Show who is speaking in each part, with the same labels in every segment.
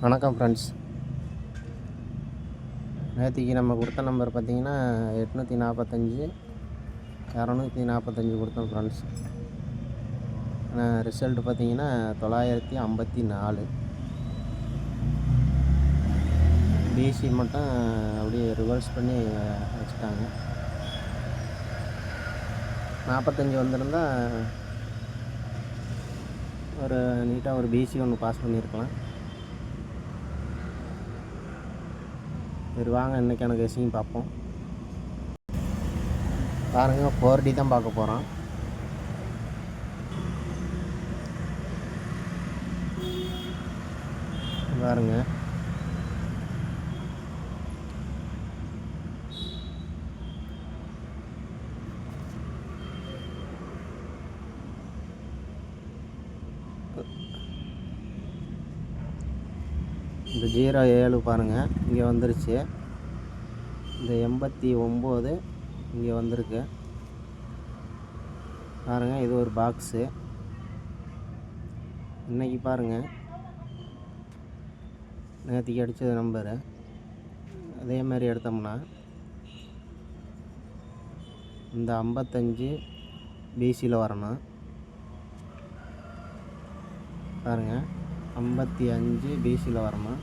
Speaker 1: வணக்கம் ஃப்ரெண்ட்ஸ். நேற்றுக்கு நம்ம கொடுத்த நம்பர் பார்த்திங்கன்னா 845 245 கொடுத்தோம் ஃப்ரெண்ட்ஸ். ரிசல்ட்டு பார்த்திங்கன்னா 954. பிசி மட்டும் அப்படியே ரிவர்ஸ் பண்ணி வச்சுட்டாங்க. 45 வந்திருந்தால் ஒரு நீட்டாக ஒரு பிசி ஒன்று பாஸ் பண்ணியிருக்கலாம். சரி வாங்க இன்றைக்கான கெஸ்ஸிங் பார்ப்போம். பாருங்கள் 4D தான் பார்க்க போகிறோம். பாருங்க இந்த 07 பாருங்கள் இங்கே வந்துருச்சு. இந்த 89 இங்கே வந்திருக்கு பாருங்கள். இது ஒரு பாக்ஸு. இன்றைக்கி பாருங்கள் நேற்றுக்கு அடித்தது நம்பரு அதே மாதிரி எடுத்தோம்னா இந்த 55 பிசியில் வரணும் பாருங்கள். 55 பிசியில் வரணும்.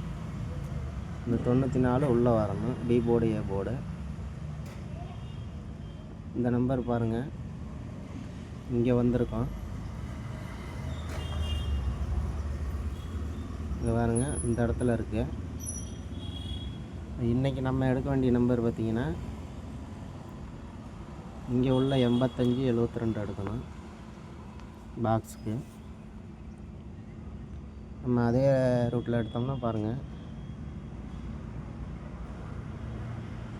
Speaker 1: இந்த 94 உள்ளே வரணும். D board A board. இந்த நம்பர் பாருங்கள் இங்கே வந்திருக்கோம். இங்கே பாருங்கள் இந்த இடத்துல இருக்குது. இன்றைக்கி நம்ம எடுக்க வேண்டிய நம்பர் பார்த்திங்கன்னா இங்கே உள்ள 85 72 எடுக்கணும் பாக்ஸுக்கு. நம்ம அதே ரூட்டில் எடுத்தோம்னா பாருங்கள்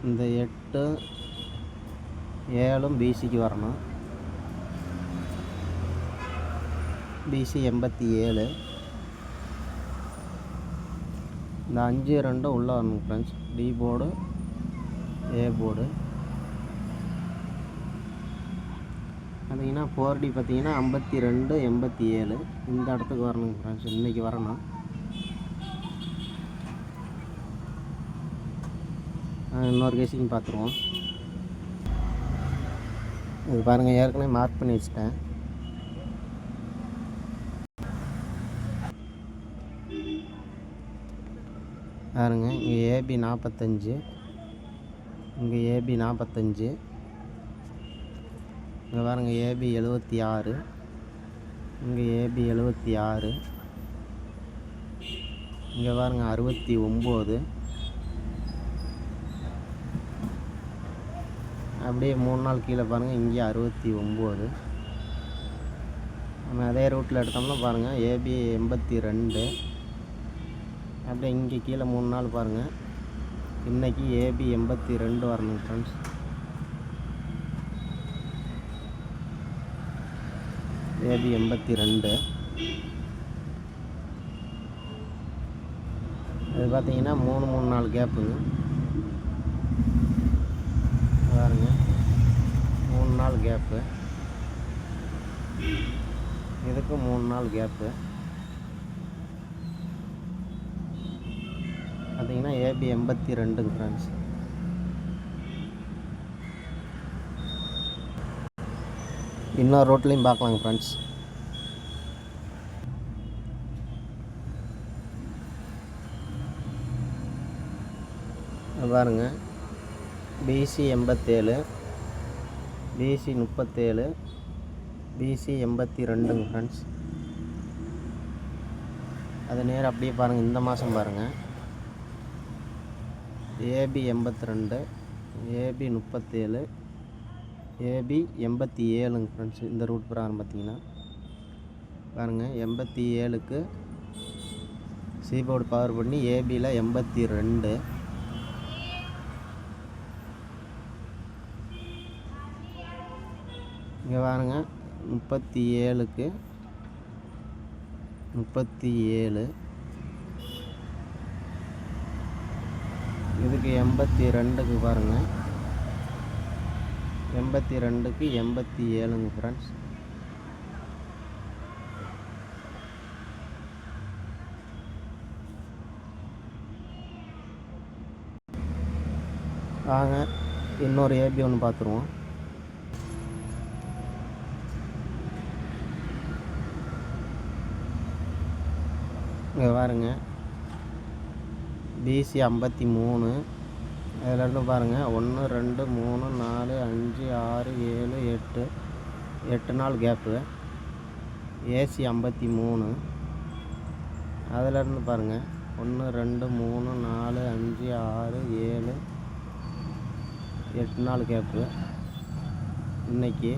Speaker 1: இந்த 8 7 பிசிக்கு வரணும். பிசி 87. இந்த 5 2 உள்ளே வரணும் friends. D board A board பார்த்திங்கன்னா 4D பார்த்திங்கன்னா 52 87 இந்த இடத்துக்கு வரணுங்க ஃப்ரெண்ட்ஸ். இன்றைக்கி வரணும். இன்னொரு கேஸிங் பார்த்துருவோம். இது பாருங்கள் ஏற்கனவே மார்க் பண்ணி வச்சிட்டேன். பாருங்க இங்கே ஏபி 45, இங்கே ஏபி 45, இங்கே பாருங்கள் ஏபி 76, இங்கே ஏபி 76, இங்கே பாருங்கள் 69. அப்படியே 3 நாள் கீழே பாருங்கள் இங்கே 69. நம்ம அதே ரூட்டில் எடுத்தோம்னா பாருங்கள் ஏபி 82. அப்படியே இங்கே கீழே 3 நாள் பாருங்கள். இன்றைக்கி ஏபி 82 வரணும் ஃப்ரெண்ட்ஸ். ஏபி 82 இது பார்த்திங்கன்னா 3 நாள் கேப்புங்க பாருங்க. 3 நாள் கேப்பு. இதுக்கு 3 நாள் கேப்பு பார்த்திங்கன்னா ஏபி 82 ஃப்ரெண்ட்ஸ். இன்னொரு ரோட்லேயும் பார்க்கலாங்க ஃப்ரெண்ட்ஸ். பாருங்கள் பிசி 87, பிசி 37, பிசி 82 ஃப்ரெண்ட்ஸ். அது நேரம் அப்படியே பாருங்கள். இந்த மாதம் பாருங்கள் ஏபி 82, ஏபி 37, ஏபி 87 ஃப்ரெண்ட்ஸ். இந்த ரூட் பிரகாரம் பார்த்திங்கன்னா பாருங்கள் 87க்கு சீபோர்டு பவர் பண்ணி ஏபியில் 82. இங்கே பாருங்கள் 37க்கு 37, இதுக்கு 82க்கு பாருங்கள் 82க்கு 87 ஃப்ரெண்ட்ஸ். வாங்க இன்னொரு ஏபி ஒன்று பார்த்துருவோம். இங்கே பாருங்க BC 53. அதிலேருந்து பாருங்கள் 1 2 3 4 5 6 7 8 8 நாள் கேப்பு. AC 53. அதிலேருந்து பாருங்கள் 1 2 3 4 5 6 7 8 நாள் கேப்பு. இன்றைக்கி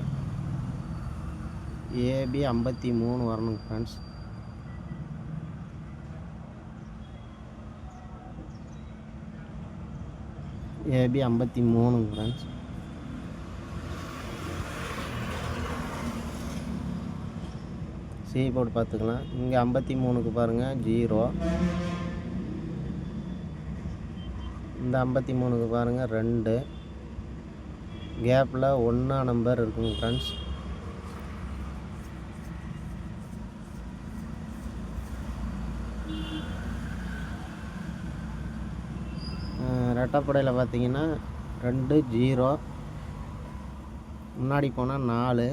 Speaker 1: AB 53 வரணுங்க friends. AB 53 friends. C board பார்த்துக்கலாம். இங்கே 53க்கு பாருங்கள் 0. இந்த 53க்கு பாருங்கள் 2. கேப்பில் 1 நம்பர் இருக்குங்க ஃப்ரெண்ட்ஸ். ரெட்டப்படையில் பார்த்தீங்கன்னா 2 0. முன்னாடி போனால் 4.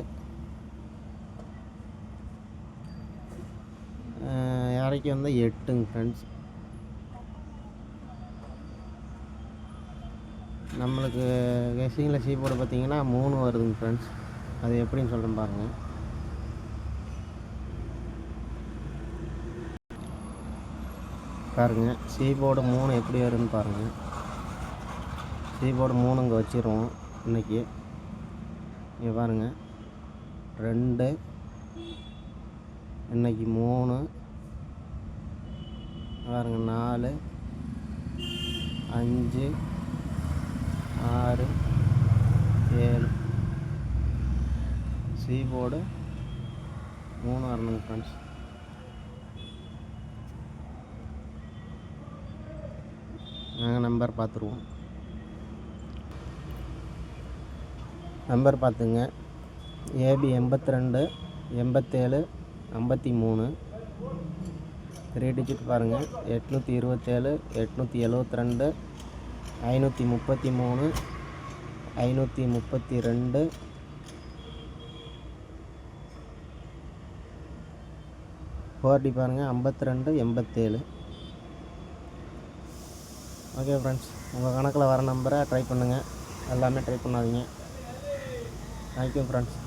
Speaker 1: இறக்கி வந்து 8ங்க ஃப்ரெண்ட்ஸ். நம்மளுக்கு கெஸ்ஸிங்கில் சி போர்டு பார்த்தீங்கன்னா 3 வருதுங்க ஃப்ரெண்ட்ஸ். அது எப்படின்னு சொல்கிறேன் பாருங்கள். பாருங்கள் சி போர்டு 3 எப்படி வருதுன்னு பாருங்கள். சி போர்டு 3 இங்கே வச்சிருவோம். இன்றைக்கி இங்கே பாருங்கள் 2. இன்றைக்கி 3 பாருங்கள் 4 5 6 7. சி போர்டு 3 வரணுங்க ஃப்ரெண்ட்ஸ். நாங்கள் நம்பர் பார்த்துருவோம். நம்பர் பார்த்துங்க. AB 82 87 53. 3 டிஜிட் பாருங்கள் 827 872 533 532 4D பாருங்கள் 52 87. ஓகே ஃப்ரெண்ட்ஸ், உங்கள் கணக்கில் வர நம்பரை ட்ரை பண்ணுங்கள். எல்லாமே ட்ரை பண்ணாதீங்க. Thank you friends.